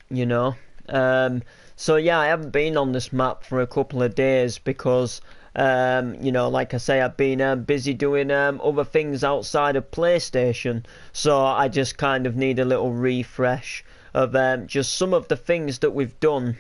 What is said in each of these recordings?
you know. So yeah, I haven't been on this map for a couple of days because, you know, like I say, I've been busy doing other things outside of PlayStation. So I just kind of need a little refresh of just some of the things that we've done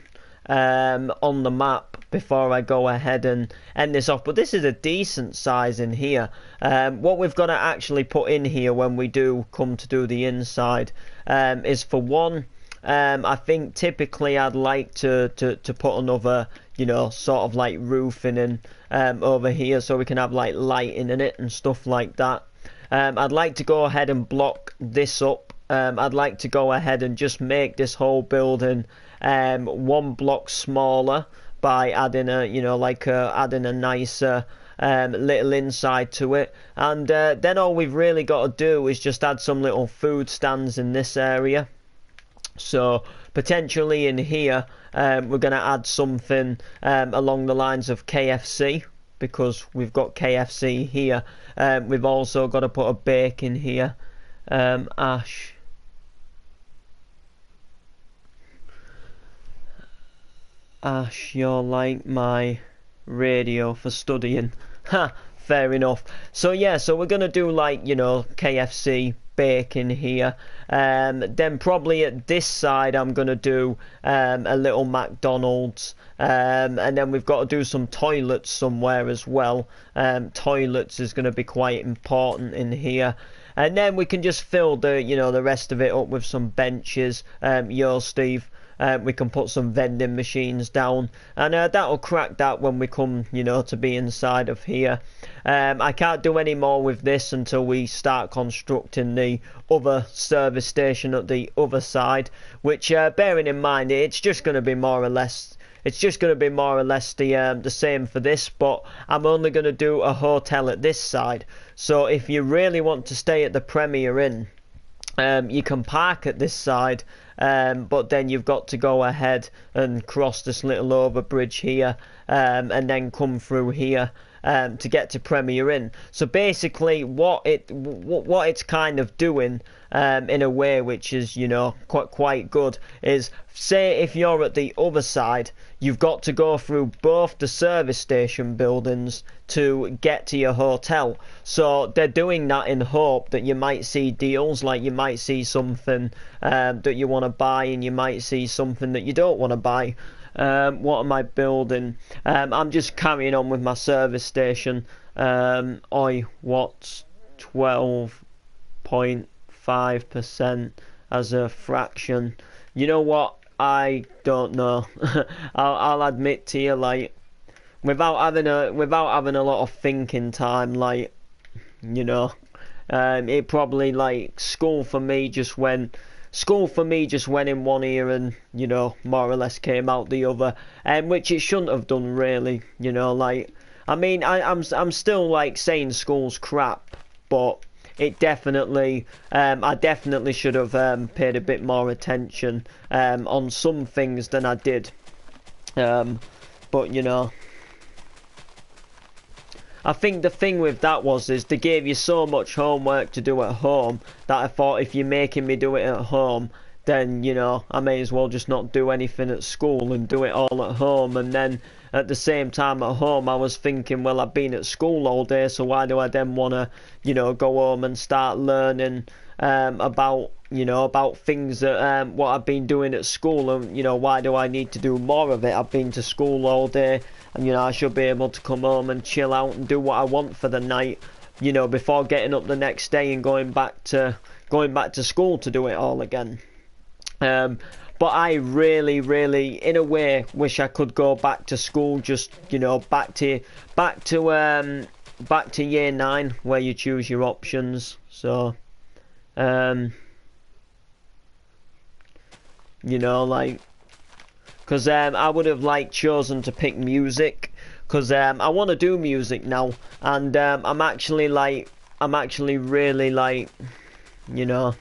on the map before I go ahead and end this off. But this is a decent size in here. What we've got to actually put in here when we do come to do the inside is, for one, I think typically I'd like to put another, you know, sort of like roofing in over here so we can have like lighting in it and stuff like that. I'd like to go ahead and block this up. I'd like to go ahead and just make this whole building one block smaller by adding a, you know, like adding a nicer little inside to it. And then all we've really got to do is just add some little food stands in this area. So potentially in here, we're going to add something along the lines of KFC, because we've got KFC here. We've also got to put a bake in here. Ash. Ash, you're like my radio for studying. Ha, fair enough. So yeah, so we're going to do like, you know, KFC bacon here. Then probably at this side I'm going to do a little McDonald's. And then we've got to do some toilets somewhere as well. Toilets is going to be quite important in here. And then we can just fill the, you know, the rest of it up with some benches. Yo, Steve. We can put some vending machines down, and that'll crack that when we come, you know, to be inside of here. I can't do any more with this until we start constructing the other service station at the other side, which, bearing in mind, it's just going to be more or less the same for this, but I'm only going to do a hotel at this side. So if you really want to stay at the Premier Inn, you can park at this side, but then you've got to go ahead and cross this little overbridge here, and then come through here to get to Premier Inn. So basically, what it's kind of doing, in a way which is, you know, quite good, is, say if you're at the other side, you've got to go through both the service station buildings to get to your hotel. So they're doing that in hope that you might see deals, like you might see something that you want to buy, and you might see something that you don't want to buy. What am I building? I'm just carrying on with my service station. What's 12.5% as a fraction? You know what? I don't know. I'll admit to you, like, without having a lot of thinking time, like, you know, it probably, like, school for me just went in one ear and, you know, more or less came out the other, which it shouldn't have done, really. You know, like, I mean, I'm still, like, saying school's crap, but it definitely, I definitely should have paid a bit more attention on some things than I did. But, you know, I think the thing with that is they gave you so much homework to do at home that I thought, if you're making me do it at home, then, you know, I may as well just not do anything at school and do it all at home. And then at the same time at home, I was thinking, well, I've been at school all day, so why do I then want to, you know, go home and start learning about, you know, about things that what I've been doing at school, and, you know, why do I need to do more of it? I've been to school all day, and, you know, I should be able to come home and chill out and do what I want for the night, you know, before getting up the next day and going back to school to do it all again. But I really, really, in a way, wish I could go back to school, just, you know, back to year 9, where you choose your options. So, you know, like, because I would have, like, chosen to pick music, because I want to do music now, and I'm actually really, like, you know,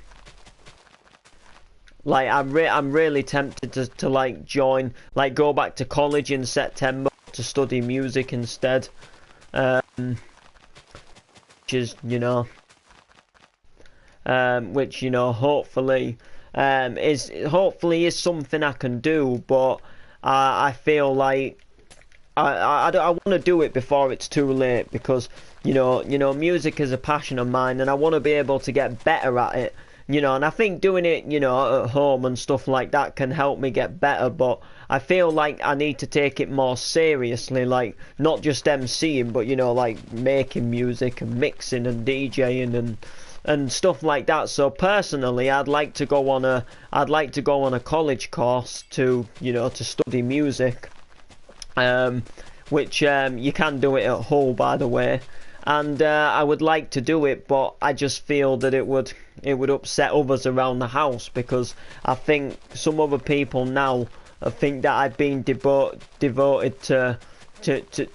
like, I'm really tempted to like join, like, go back to college in September to study music instead, which is, you know, hopefully is hopefully is something I can do, but I feel like I want to do it before it's too late, because music is a passion of mine, and I want to be able to get better at it. And I think doing it, at home and stuff like that can help me get better, but I feel like I need to take it more seriously, like not just MCing, but like making music and mixing and DJing and stuff like that. So personally, I'd like to go on a college course to study music, which you can do it at Hull, by the way. And I would like to do it, but I just feel that it would upset others around the house, because I think some other people now think that I've been devoted to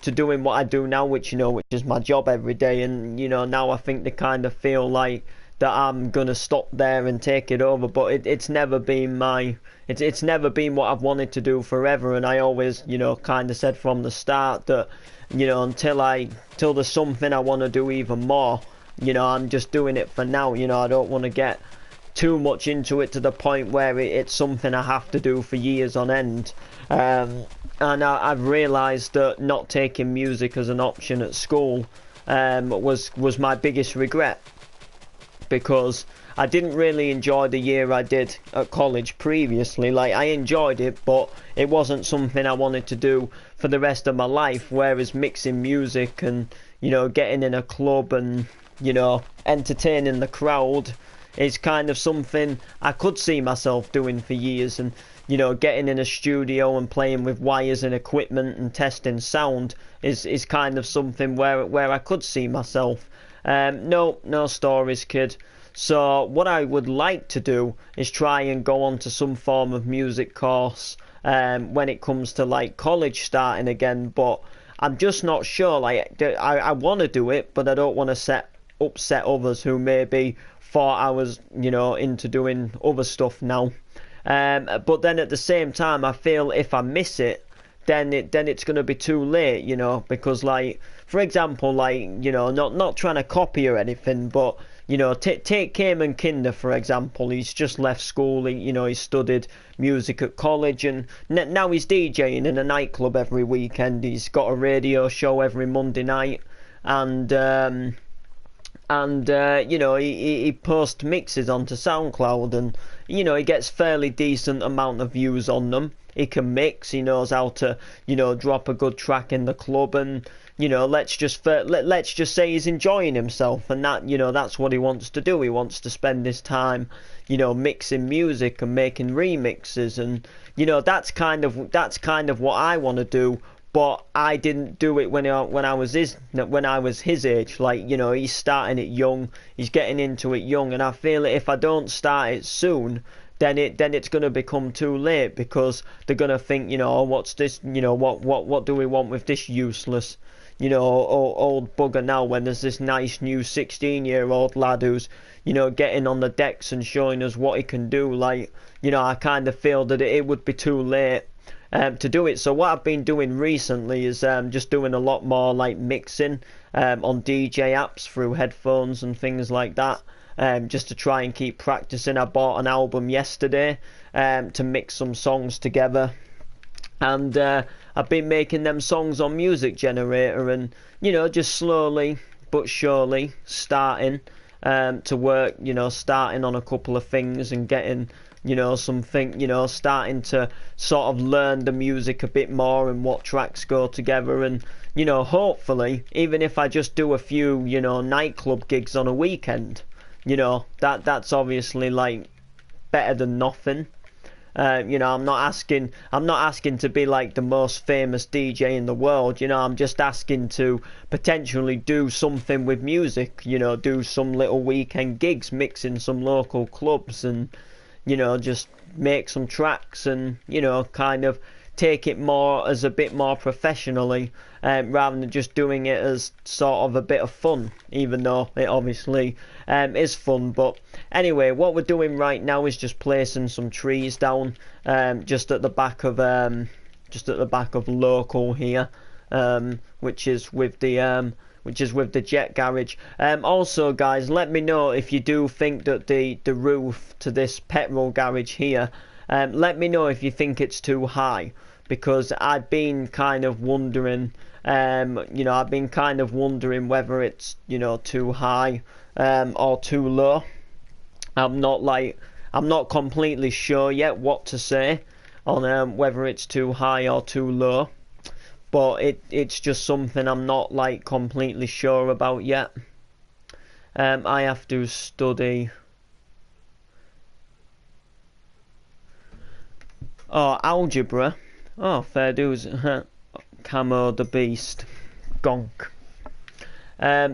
doing what I do now, which is my job every day, and now I think they kind of feel like that I'm gonna stop there and take it over, but it's never been it's never been what I've wanted to do forever, and I always kind of said from the start that until there's something I want to do even more, I'm just doing it for now. I don't want to get too much into it to the point where it's something I have to do for years on end. And I've realised that not taking music as an option at school was my biggest regret, because I didn't really enjoy the year I did at college previously. Like, I enjoyed it, but it wasn't something I wanted to do for the rest of my life, whereas mixing music and getting in a club and entertaining the crowd is kind of something I could see myself doing for years. And getting in a studio and playing with wires and equipment and testing sound is kind of something where I could see myself. No stories, kid. So what I would like to do is try and go on to some form of music course when it comes to like college starting again, but I'm just not sure. Like, I want to do it, but I don't want to upset others who maybe thought I was into doing other stuff now. But then at the same time, I feel if I miss it, then it's going to be too late, because, like, for example, like, not trying to copy or anything, but take Cayman Kinder, for example. He's just left school. He studied music at college, and now he's DJing in a nightclub every weekend. He's got a radio show every Monday night, and he posts mixes onto SoundCloud, and he gets fairly decent amount of views on them. He can mix. He knows how to drop a good track in the club, and let's just say he's enjoying himself, and that's what he wants to do. He wants to spend his time mixing music and making remixes, and that's kind of what I want to do. But I didn't do it when I was his age. Like, he's starting it young, he's getting into it young, and I feel that if I don't start it soon, then it's going to become too late, because they're going to think, oh, what's this, what do we want with this useless old bugger now, when there's this nice new 16-year-old lad who's getting on the decks and showing us what he can do. Like, I kind of feel that it would be too late to do it. So what I've been doing recently is just doing a lot more like mixing on DJ apps through headphones and things like that, just to try and keep practicing. I bought an album yesterday to mix some songs together, and I've been making them songs on Music Generator, and just slowly but surely starting to work, starting on a couple of things and getting something, starting to sort of learn the music a bit more and what tracks go together. And hopefully, even if I just do a few nightclub gigs on a weekend, that's obviously like better than nothing. I'm not asking to be like the most famous DJ in the world. I'm just asking to potentially do something with music, do some little weekend gigs, mix in some local clubs, and just make some tracks, and kind of take it more as a bit more professionally, rather than just doing it as sort of a bit of fun, even though it obviously is fun. But anyway, what we're doing right now is just placing some trees down just at the back of local here, which is with the which is with the jet garage. Also, guys, let me know if you do think that the roof to this petrol garage here, let me know if you think it's too high, because I've been kind of wondering, I've been kind of wondering whether it's, too high or too low. I'm not completely sure yet what to say on whether it's too high or too low, but it's just something I'm not like completely sure about yet. I have to study. Oh, algebra. Oh, fair dues. Camo the Beast. Gonk.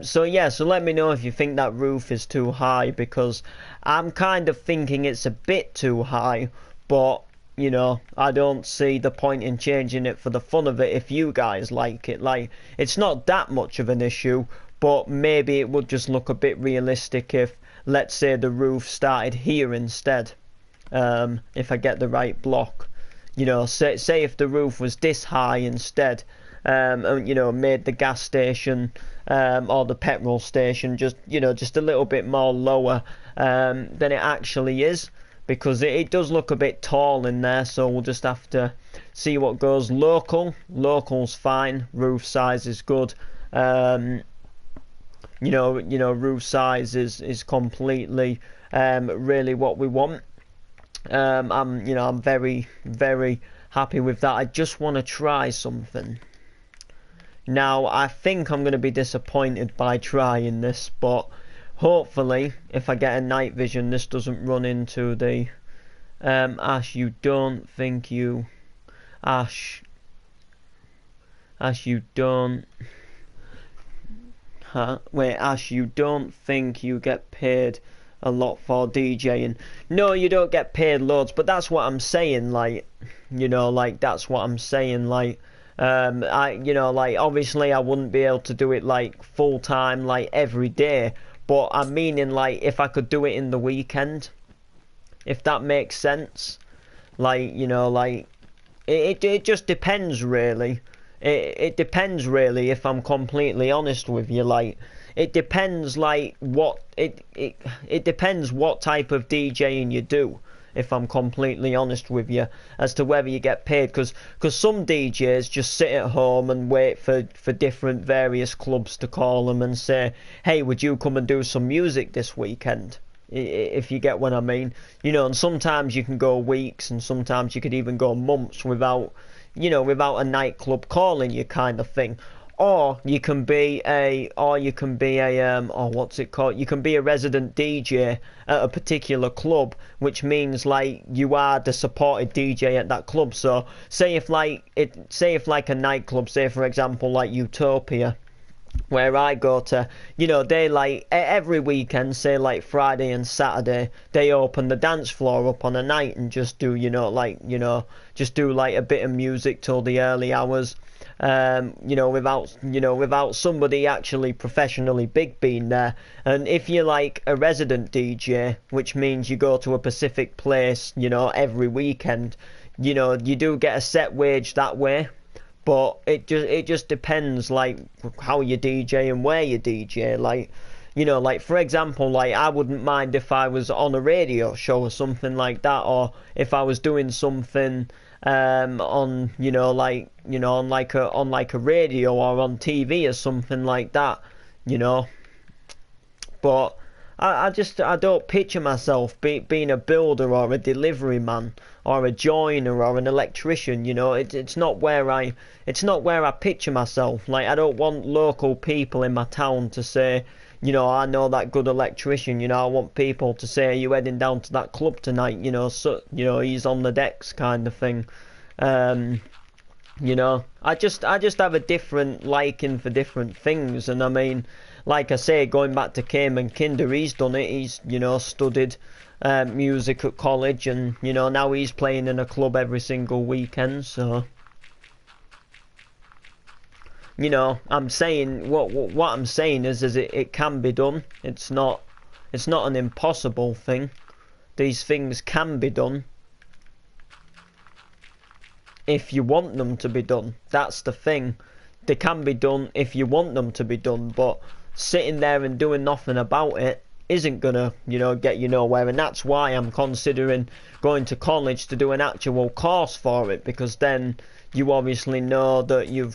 So let me know if you think that roof is too high, because I'm kind of thinking it's a bit too high, but I don't see the point in changing it for the fun of it if you guys like it. Like, it's not that much of an issue, but maybe it would just look a bit realistic if, let's say, the roof started here instead. If I get the right block, say if the roof was this high instead, made the gas station or the petrol station just a little bit more lower than it actually is, because it does look a bit tall in there. So we'll just have to see what goes. Local's fine. Roof size is good. Roof size is completely really what we want. I'm very, very happy with that. I just want to try something. Now, I think I'm going to be disappointed by trying this, but hopefully, if I get a night vision, this doesn't run into the... Ash, you don't think you... Ash, you don't... Wait, Ash, you don't think you get paid a lot for DJing? No, you don't get paid loads, but that's what I'm saying, that's what I'm saying, obviously I wouldn't be able to do it full time every day, but I'm meaning if I could do it in the weekend, if that makes sense. It just depends really. It depends really, if I'm completely honest with you. It depends what it depends what type of DJing you do, if I'm completely honest with you, as to whether you get paid, because some DJs just sit at home and wait for different various clubs to call them and say, hey, would you come and do some music this weekend, if you get what I mean. And sometimes you can go weeks, and sometimes you could even go months without a nightclub calling you, kind of thing. Or you can be a what's it called? You can be a resident DJ at a particular club, which means you are the supported DJ at that club. So say if a nightclub, say for example Utopia, where I go to, they every weekend, say Friday and Saturday, they open the dance floor up on a night and just do just do a bit of music till the early hours. Without somebody actually professionally big being there. And if you're a resident DJ, which means you go to a specific place, every weekend, you do get a set wage that way. But it just depends how you DJ and where you DJ. For example, I wouldn't mind if I was on a radio show or something like that, or if I was doing something on on a radio or on TV or something like that, But I don't picture myself being a builder or a delivery man or a joiner or an electrician. It's not where I picture myself. I don't want local people in my town to say, I know that good electrician. I want people to say, are you heading down to that club tonight? He's on the decks, kind of thing. I just have a different liking for different things, and I mean, like I say, going back to Cayman Kinder, he's done it. He's studied music at college, and now he's playing in a club every single weekend. So I'm saying what I'm saying is it can be done. It's not an impossible thing. These things can be done if you want them to be done. That's the thing. they can be done if you want them to be done, but sitting there and doing nothing about it isn't gonna, get you nowhere. And that's why I'm considering going to college to do an actual course for it, because then you obviously know that you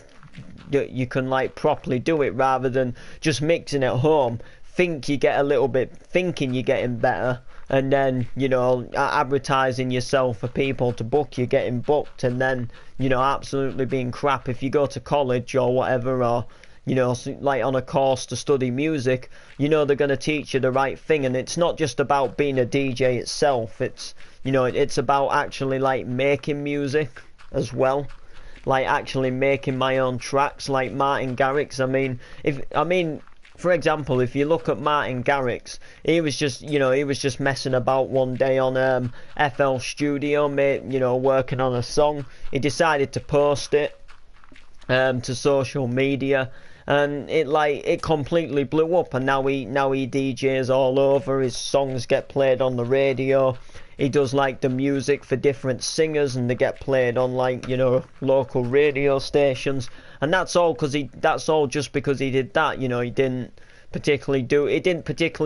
can like properly do it, rather than just mixing at home. Think thinking you're getting better, and then advertising yourself for people to book you, getting booked, and then absolutely being crap. If you go to college or whatever, or like on a course to study music, they're going to teach you the right thing. And it's not just about being a DJ itself, it's about actually like making music as well, like actually making my own tracks, like Martin Garrix. For example, if you look at Martin Garrix, he was just messing about one day on FL Studio, working on a song. He decided to post it to social media, and it completely blew up. And now he DJs all over. His songs get played on the radio. He does like the music for different singers, and they get played on local radio stations. And that's all just because he did that. He didn't particularly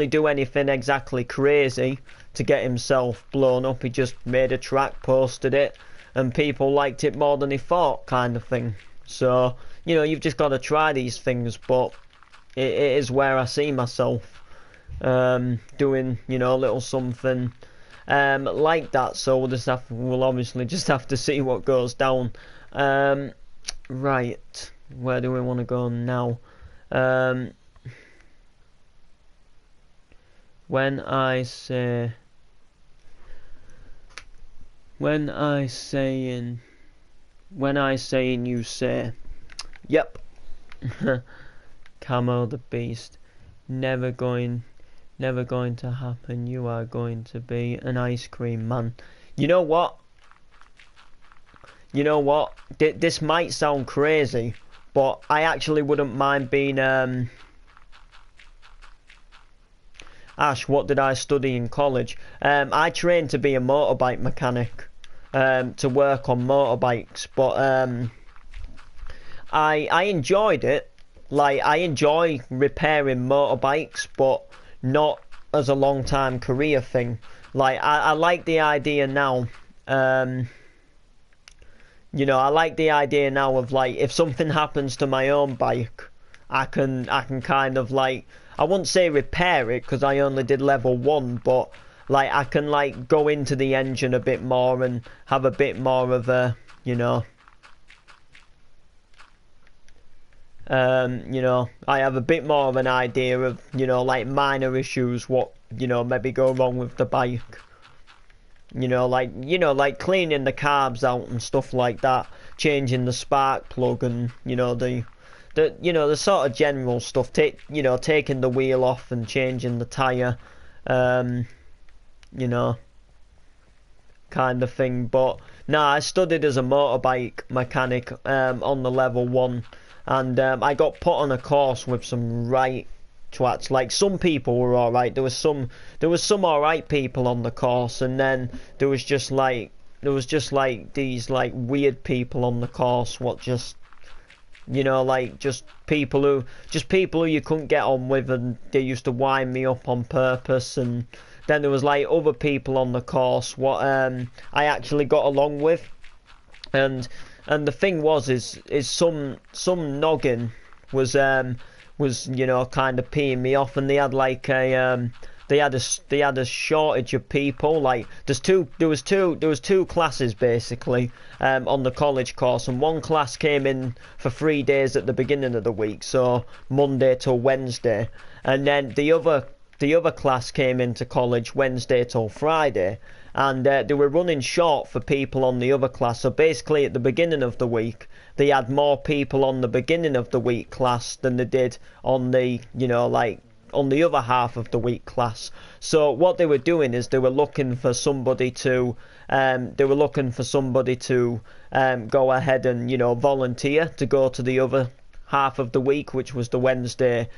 do anything exactly crazy to get himself blown up. He just made a track, posted it, and people liked it more than he thought, kind of thing. So you've just got to try these things. But it is where I see myself doing a little something like that. So we'll obviously just have to see what goes down. Right, where do we want to go now? When I saying you say, yep. Camo the Beast, never going to happen. You are going to be an ice cream man. You know what? This might sound crazy, but I actually wouldn't mind being Ash, what did I study in college? I trained to be a motorbike mechanic, to work on motorbikes, but I enjoyed it. Like, I enjoy repairing motorbikes, but not as a long-time career thing. Like, I like the idea now. I like the idea now of, like, if something happens to my own bike, I can kind of, like, I wouldn't say repair it, because I only did level 1, but like I can like go into the engine a bit more and have a bit more of a I have a bit more of an idea of like minor issues, what maybe go wrong with the bike, like cleaning the carbs out and stuff like that, changing the spark plug, and the sort of general stuff, taking the wheel off and changing the tyre, kind of thing. But I studied as a motorbike mechanic on the level 1, and I got put on a course with some right twats. Like, some people were alright, there was some alright people on the course, and then there was just like these like weird people on the course, what just just people who you couldn't get on with, and they used to wind me up on purpose. And then there was like other people on the course what I actually got along with, and the thing is some noggin was kind of peeing me off, and they had like a they had a shortage of people. Like, there was two classes basically on the college course, and one class came in for 3 days at the beginning of the week, so Monday till Wednesday, and then the other class came into college Wednesday till Friday, and they were running short for people on the other class. So basically at the beginning of the week they had more people on the beginning of the week class than they did on the on the other half of the week class. So what they were doing is they were looking for somebody to go ahead and volunteer to go to the other half of the week, which was the Wednesday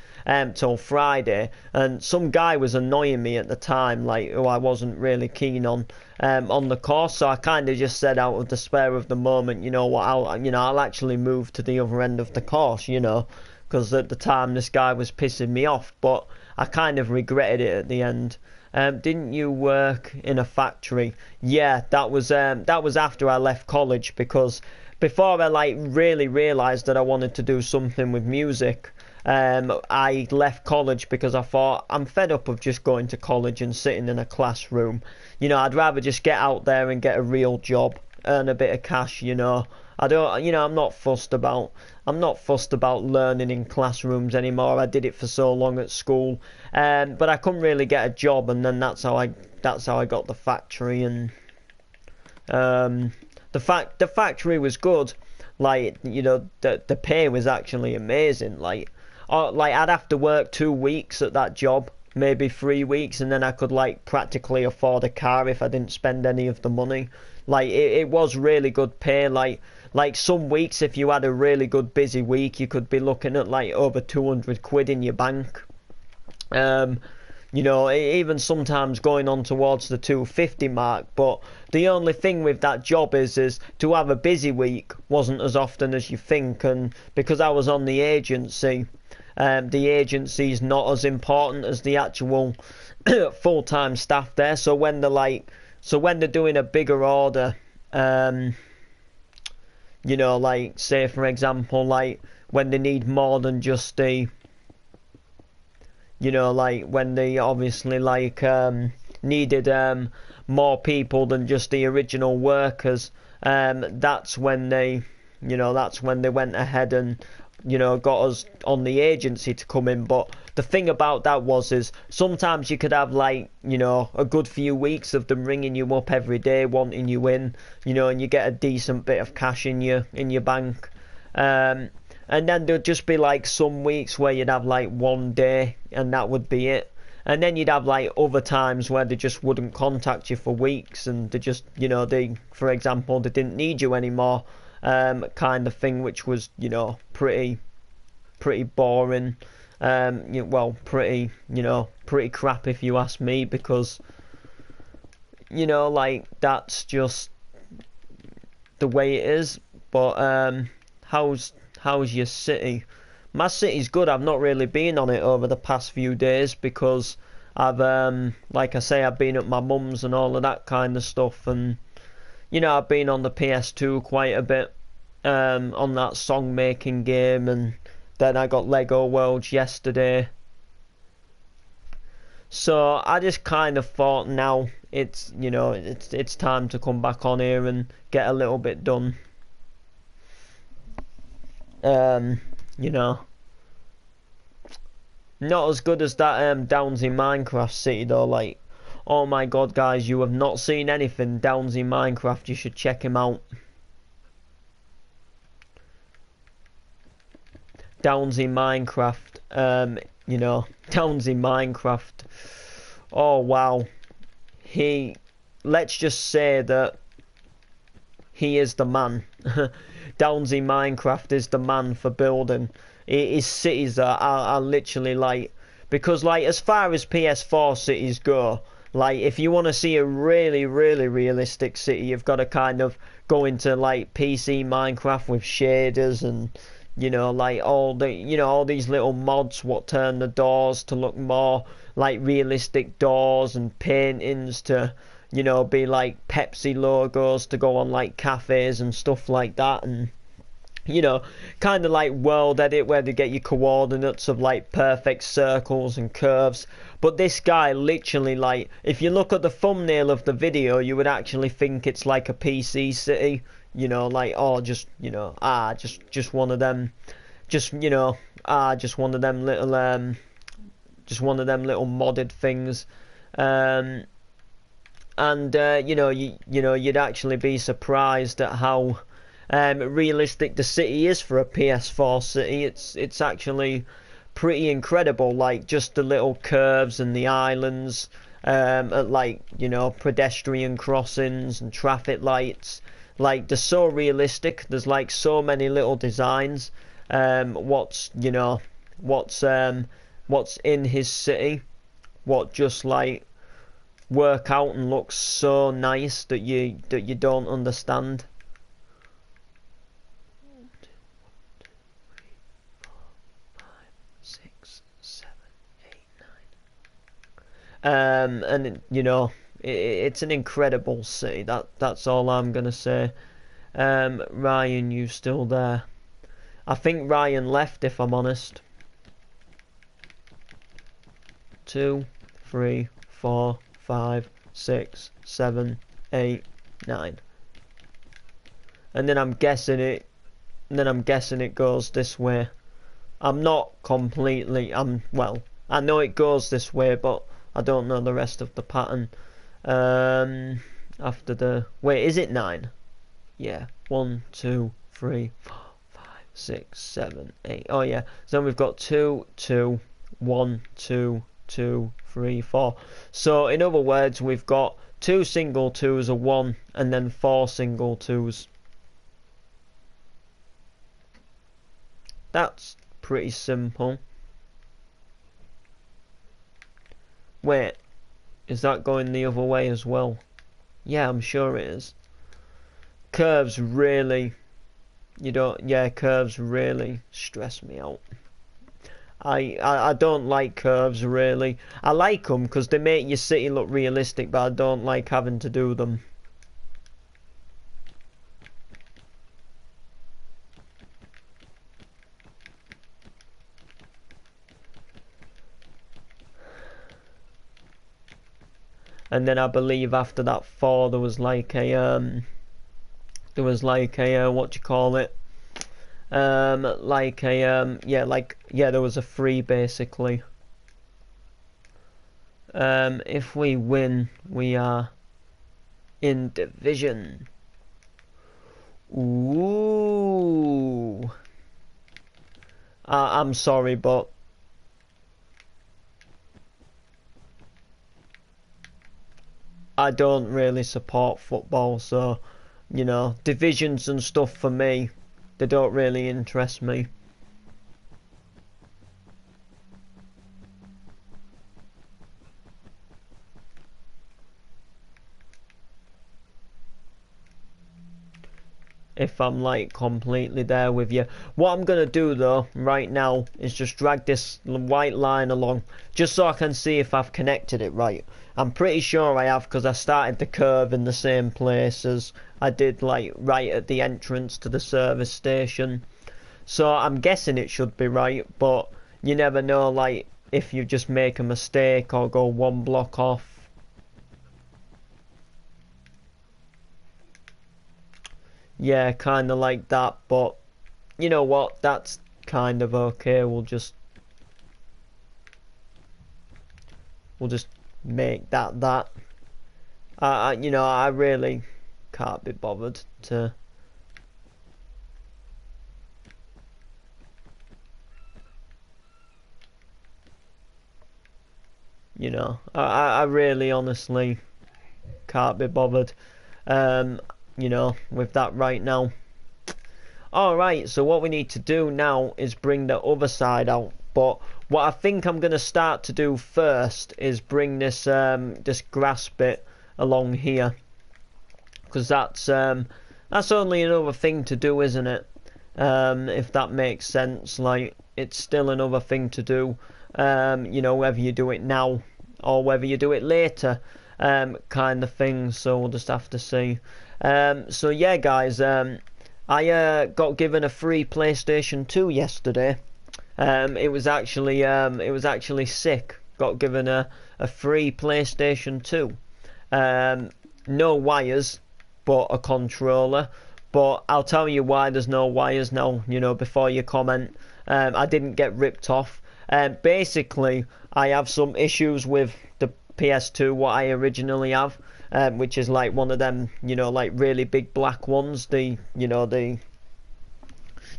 till Friday, and some guy was annoying me at the time, like who I wasn't really keen on the course. So I kind of just said out of despair of the moment, you know what, I'll actually move to the other end of the course, you know, because at the time this guy was pissing me off, but I kind of regretted it at the end. Didn't you work in a factory? Yeah, that was after I left college, because before I like really realised that I wanted to do something with music, I left college because I thought I'm fed up of just going to college and sitting in a classroom. You know, I'd rather just get out there and get a real job, earn a bit of cash, you know. I don't, you know, I'm not fussed about learning in classrooms anymore. I did it for so long at school, but I couldn't really get a job, and then that's how I got the factory. And the factory was good. Like, you know, the pay was actually amazing. Like I'd have to work 2 weeks at that job, maybe 3 weeks, and then I could like practically afford a car if I didn't spend any of the money. Like it was really good pay. Like some weeks, if you had a really good busy week, you could be looking at like over 200 quid in your bank. You know, even sometimes going on towards the 250 mark. But the only thing with that job is to have a busy week wasn't as often as you think. And because I was on the agency's not as important as the actual full-time staff there. So when they're doing a bigger order, you know, like say for example, like when they need more than just the, you know, like when they obviously like needed more people than just the original workers, that's when they went ahead and, you know, got us on the agency to come in. But the thing about that is sometimes you could have like, you know, a good few weeks of them ringing you up every day wanting you in, you know, and you get a decent bit of cash in your bank. And then there'd just be like some weeks where you'd have like one day and that would be it. And then you'd have like other times where they just wouldn't contact you for weeks, and they just, you know, for example, they didn't need you anymore, kind of thing, which was, you know, pretty boring. Pretty crap if you ask me, because, you know, like that's just the way it is. But how's your city? My city's good. I've not really been on it over the past few days because I've like I say, I've been at my mum's and all of that kind of stuff, and you know, I've been on the PS2 quite a bit, on that song making game, and then I got Lego Worlds yesterday. So I just kind of thought now it's, you know, it's time to come back on here and get a little bit done. You know, not as good as that Downsy Minecraft city though. Like, oh my god, guys, you have not seen anything Downsy Minecraft. You should check him out. Downsy Minecraft, you know, Downsy Minecraft. Oh wow, let's just say that he is the man. Downsy Minecraft is the man for building. His cities are literally like, because like as far as PS4 cities go, like if you want to see a really realistic city, you've got to kind of go into like PC Minecraft with shaders and, you know, like all these little mods what turn the doors to look more like realistic doors, and paintings to, you know, be like Pepsi logos to go on like cafes and stuff like that. And, you know, kind of like world edit where they get your coordinates of like perfect circles and curves. But this guy literally, like, if you look at the thumbnail of the video, you would actually think it's like a PC city, you know, like, oh, just, you know, just one of them, just, you know, just one of them little modded things. And you know, you'd actually be surprised at how realistic the city is for a PS4 city. It's actually pretty incredible. Like just the little curves and the islands, at like, you know, pedestrian crossings and traffic lights. Like they're so realistic. There's like so many little designs. what's what's in his city, what just like work out and looks so nice that you don't understand. And it's an incredible city. That's all I'm gonna say. Ryan, you still there? I think Ryan left, if I'm honest. 2, 3, 4, 5, 6, 7, 8, 9. And then I'm guessing it. And then I'm guessing it goes this way. I'm not completely. Well, I know it goes this way, but I don't know the rest of the pattern. After the wait, is it 9? Yeah. 1, 2, 3, 4, 5, 6, 7, 8. Oh yeah. So then we've got 2, 2, 1, 2, 2, 3, 4. So in other words, we've got 2 single 2s, a 1, and then 4 single 2s. That's pretty simple. Wait, is that going the other way as well? Yeah, I'm sure it is. Curves really, curves really stress me out. I don't like curves really. I like them because they make your city look realistic, but I don't like having to do them. And then I believe after that 4 there was like a what do you call it? There was a 3 basically. If we win, we are in division. Ooh. I'm sorry, but I don't really support football, so divisions and stuff for me, they don't really interest me. If I'm like completely there with you. What I'm gonna do though right now is just drag this white line along just so I can see if I've connected it right. I'm pretty sure I have because I started the curve in the same place as I did like right at the entrance to the service station. So I'm guessing it should be right, but you never know like if you just make a mistake or go one block off. Yeah, kind of like that, but you know what? That's kind of okay. We'll just make that. I really can't be bothered to. I really honestly can't be bothered. With that right now. Alright, so what we need to do now is bring the other side out. But what I think I'm going to start to do first is bring this this grass bit along here. Because that's only another thing to do, isn't it? If that makes sense. Like, it's still another thing to do. Whether you do it now or whether you do it later. Kind of thing. So we'll just have to see. So yeah, guys, I got given a free PlayStation 2 yesterday. It was actually sick. Got given a free PlayStation 2. No wires, but a controller. But I'll tell you why there's no wires now. Before you comment, I didn't get ripped off. Basically, I have some issues with the PS2 what I originally have. Which is like one of them, like really big black ones. The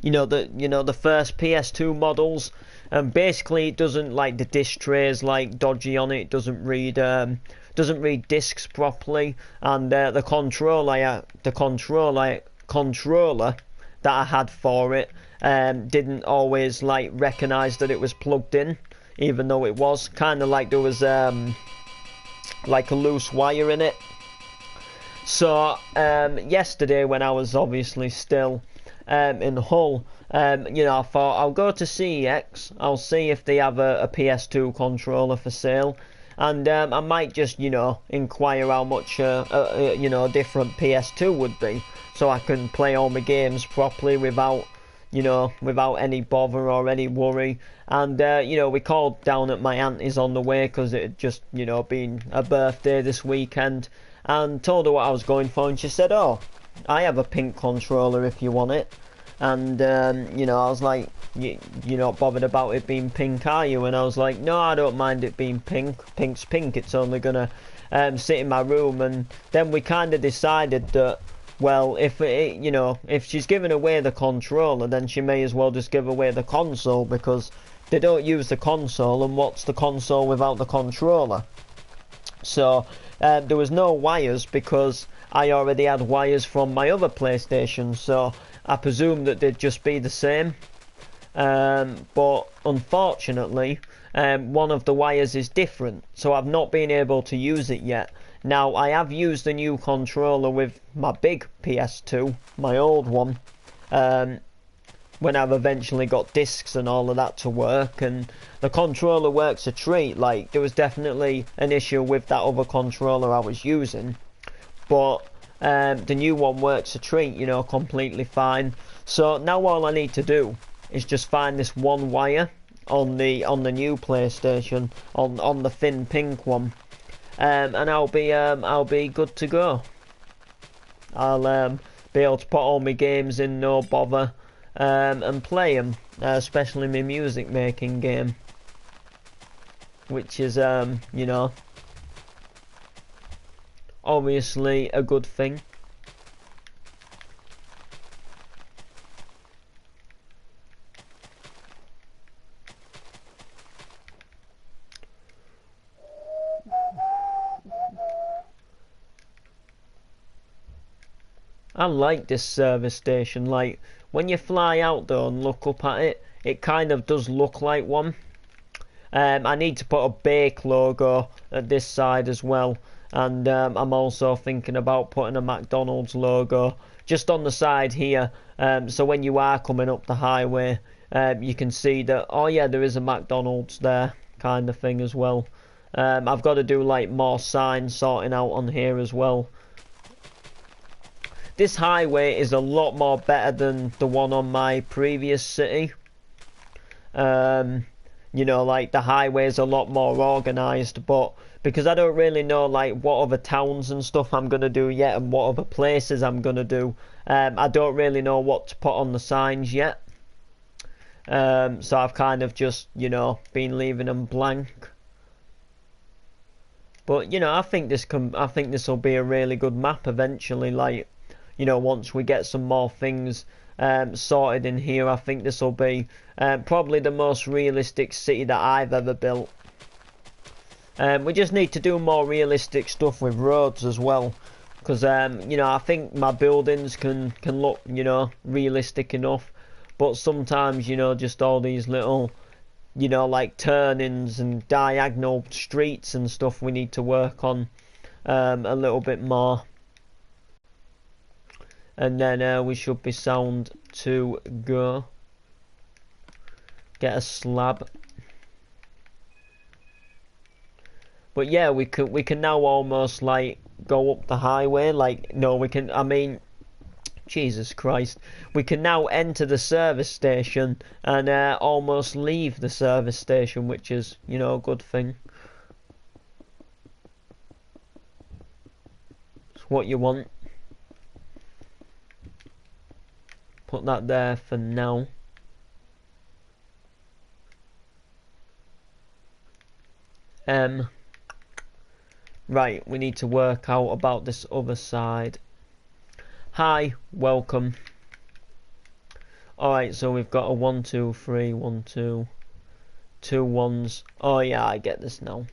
first PS2 models. And basically, it doesn't like the disc trays like dodgy on it. It doesn't read discs properly, and the controller that I had for it didn't always like recognise that it was plugged in, even though it was kind of like there was like a loose wire in it. So yesterday, when I was obviously still in Hull, you know, I thought I'll go to CEX, I'll see if they have a PS2 controller for sale, and I might just, you know, inquire how much you know, a different PS2 would be, so I can play all my games properly without, you know, without any bother or any worry. And you know, we called down at my auntie's on the way because it had just, you know, been a birthday this weekend, and told her what I was going for, and she said, "Oh, I have a pink controller if you want it." And you know, I was like, you're not bothered about it being pink, are you? And I was like, no, I don't mind it being pink. Pink's pink. It's only gonna sit in my room. And then we kind of decided that, well, if you know, if she's giving away the controller, then she may as well just give away the console, because they don't use the console, and what's the console without the controller? So there was no wires, because I already had wires from my other PlayStation, so I presume that they'd just be the same. But unfortunately, one of the wires is different, so I've not been able to use it yet. Now, I have used the new controller with my big PS2, my old one, when I've eventually got discs and all of that to work, and the controller works a treat. Like, there was definitely an issue with that other controller I was using, but the new one works a treat, you know, completely fine. So now all I need to do is just find this one wire on the new PlayStation, on the thin pink one, and I'll be good to go. I'll be able to put all my games in, no bother, and play them, especially my music making game, which is you know, obviously a good thing. I like this service station. Like, when you fly out though and look up at it, it kind of does look like one. I need to put a bake logo at this side as well, and I'm also thinking about putting a McDonald's logo just on the side here, so when you are coming up the highway, you can see that, oh yeah, there is a McDonald's there, kind of thing as well. I've got to do like more signs sorting out on here as well. This highway is a lot more better than the one on my previous city. You know, like, the highway is a lot more organised, but because I don't really know like what other towns and stuff I'm gonna do yet, and what other places I'm gonna do, I don't really know what to put on the signs yet. So I've kind of just, you know, been leaving them blank. But you know, I think this will be a really good map eventually. Like, you know, once we get some more things sorted in here, I think this will be probably the most realistic city that I've ever built. We just need to do more realistic stuff with roads as well, because you know, I think my buildings can look, you know, realistic enough, but sometimes, you know, just all these little, you know, like turnings and diagonal streets and stuff we need to work on a little bit more. And then we should be sound to go. Get a slab. But yeah, we can now almost like go up the highway. Like, no, we can, I mean, Jesus Christ, we can now enter the service station and almost leave the service station, which is, you know, a good thing. It's what you want. Put that there for now. Right, we need to work out about this other side. Hi, welcome. Alright, so we've got a 1, 2, 3, 1, 2, 2 ones. Oh yeah, I get this now.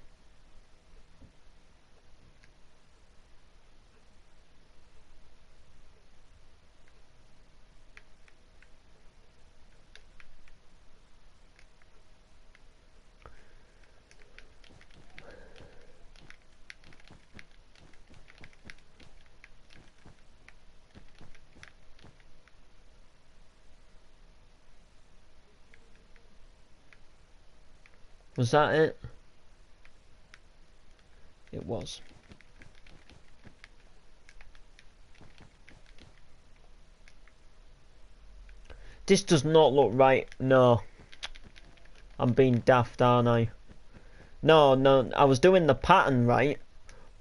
Was that it? It was. This does not look right. No. I'm being daft, aren't I? No, I was doing the pattern right,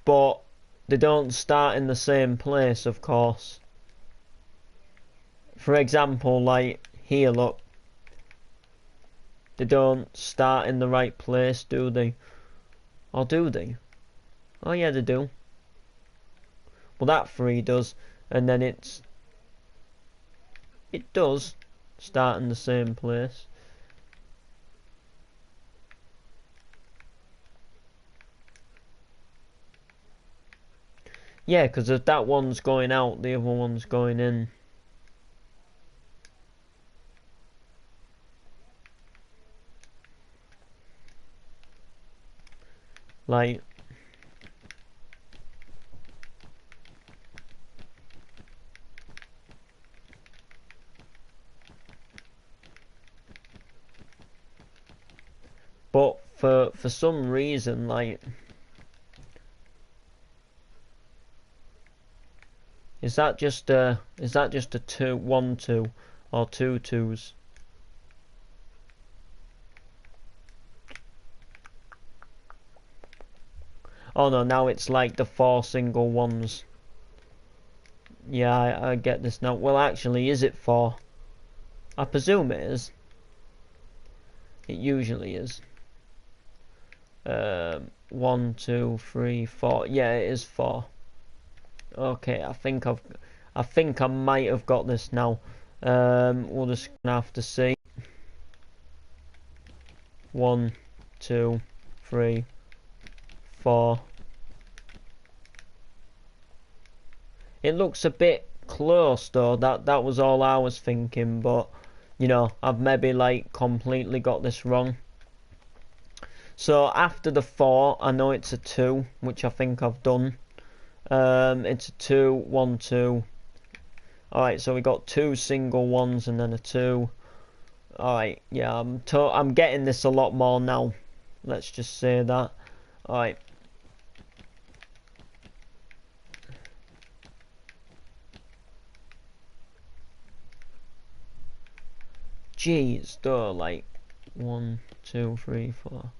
but they don't start in the same place, of course. For example, like here, look. They don't start in the right place, do they? Or do they? Oh yeah, they do. Well, that 3 does, and then it does start in the same place. Yeah, because if that one's going out, the other one's going in. Like, but for some reason, like, is that just a 2 1 2 or 2 2s? Oh no, now it's like the 4 single ones. Yeah, I get this now. Well, actually, is it 4? I presume it is. It usually is. 1 2 3 4. Yeah, it is 4. Okay, I think I might have got this now. We're just gonna have to see. 1 2 3 4. It looks a bit close though. That was all I was thinking, but you know, I've maybe like completely got this wrong. So after the 4, I know it's a 2, which I think I've done. It's a 2 1 2. Alright, so we got 2 single ones and then a 2. Alright, yeah, I'm getting this a lot more now. Let's just say that. Alright. Jeez, though, like 1 2 3 4.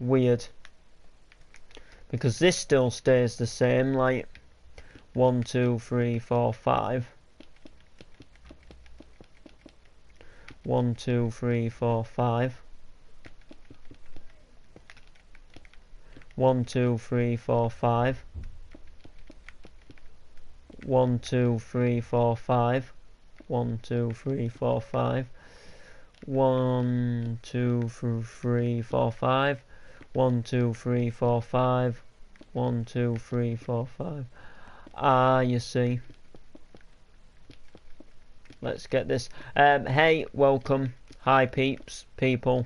Weird. Because this still stays the same, like 1 2 3 4 5. 1 2 3 4 5. 1 2 3 4 5. 1 2 3 4 5. 1 2 3 4 5. 1 2 3 4 5. 1 2 3 4 5. 1 2 3 4 5. Ah, you see. Let's get this. Hey, welcome. Hi, peeps, people.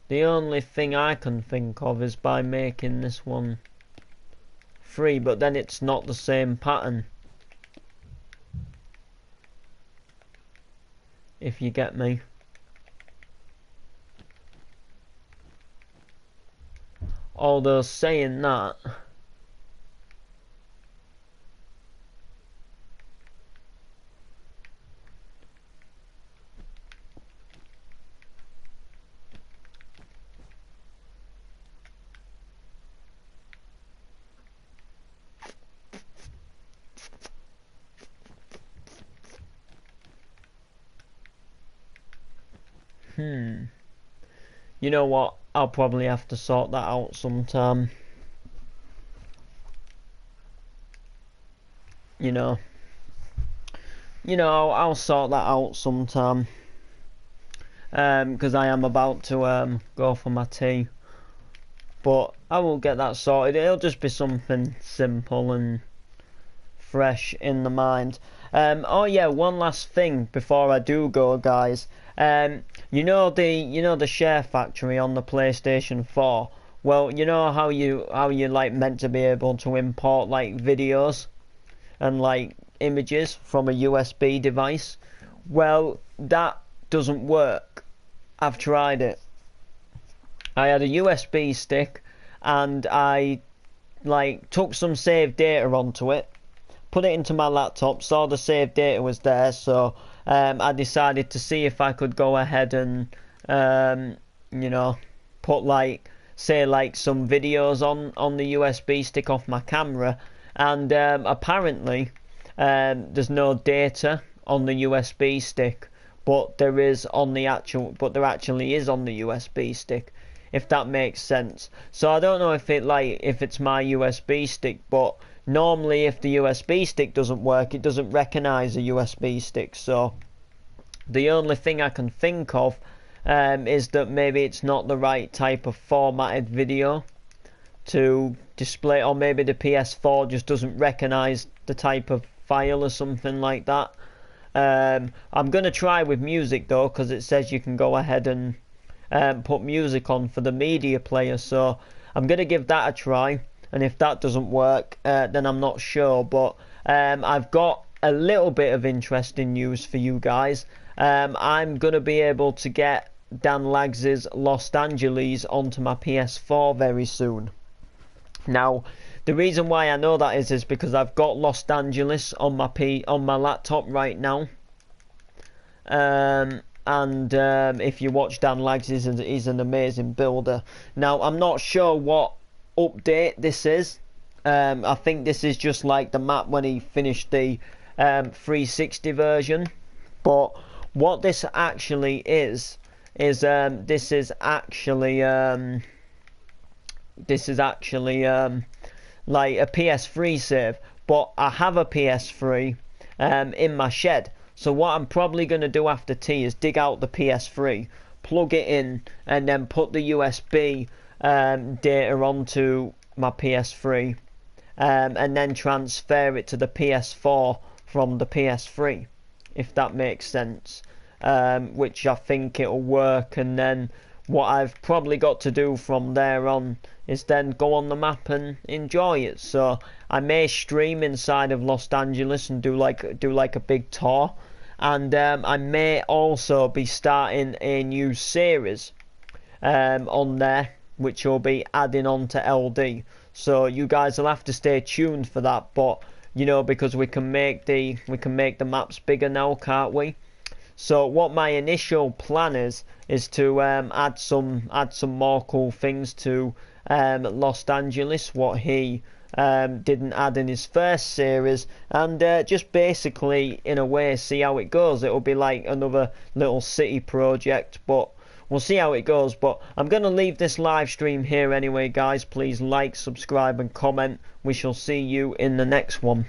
The only thing I can think of is by making this one 3, but then it's not the same pattern. If you get me. Although saying that, You know what? I'll probably have to sort that out sometime. You know, I'll sort that out sometime. Because I am about to go for my tea. But I will get that sorted. It'll just be something simple and fresh in the mind. Oh yeah, one last thing before I do go, guys. You know the Share Factory on the PlayStation 4. Well, you know how you like meant to be able to import like videos and like images from a USB device. Well, that doesn't work. I've tried it. I had a USB stick and I like took some saved data onto it, put it into my laptop, saw the saved data was there, so I decided to see if I could go ahead and put like some videos on the USB stick off my camera, and apparently there's no data on the USB stick, but there actually is on the USB stick, if that makes sense. So I don't know if it's my USB stick, but normally if the USB stick doesn't work, it doesn't recognize a USB stick. So the only thing I can think of is that maybe it's not the right type of formatted video to display, or maybe the PS4 just doesn't recognize the type of file or something like that. I'm going to try with music though, because it says you can go ahead and put music on for the media player, so I'm going to give that a try, and if that doesn't work, then I'm not sure. But I've got a little bit of interesting news for you guys. I'm going to be able to get Dan Lags' Los Angeles onto my PS4 very soon. Now, the reason why I know that is because I've got Los Angeles on my laptop right now. If you watch Dan Lags, he's an amazing builder. Now, I'm not sure what update this is. I think this is just like the map when he finished the 360 version. But what this actually is this is actually like a PS3 save. But I have a PS3 in my shed. So what I'm probably going to do after tea is dig out the PS3, plug it in, and then put the USB data onto my PS3, and then transfer it to the PS4 from the PS3, if that makes sense, which I think it'll work. And then what I've probably got to do from there on is then go on the map and enjoy it. So I may stream inside of Los Angeles and do like a big tour. And I may also be starting a new series on there, which will be adding on to LD. So you guys will have to stay tuned for that. But because we can make the maps bigger now, can't we? So what my initial plan is to add some more cool things to Los Angeles, what he didn't add in his first series, and just basically in a way see how it goes. It'll be like another little city project, but we'll see how it goes. But I'm going to leave this live stream here anyway, guys. Please like, subscribe and comment. We shall see you in the next one.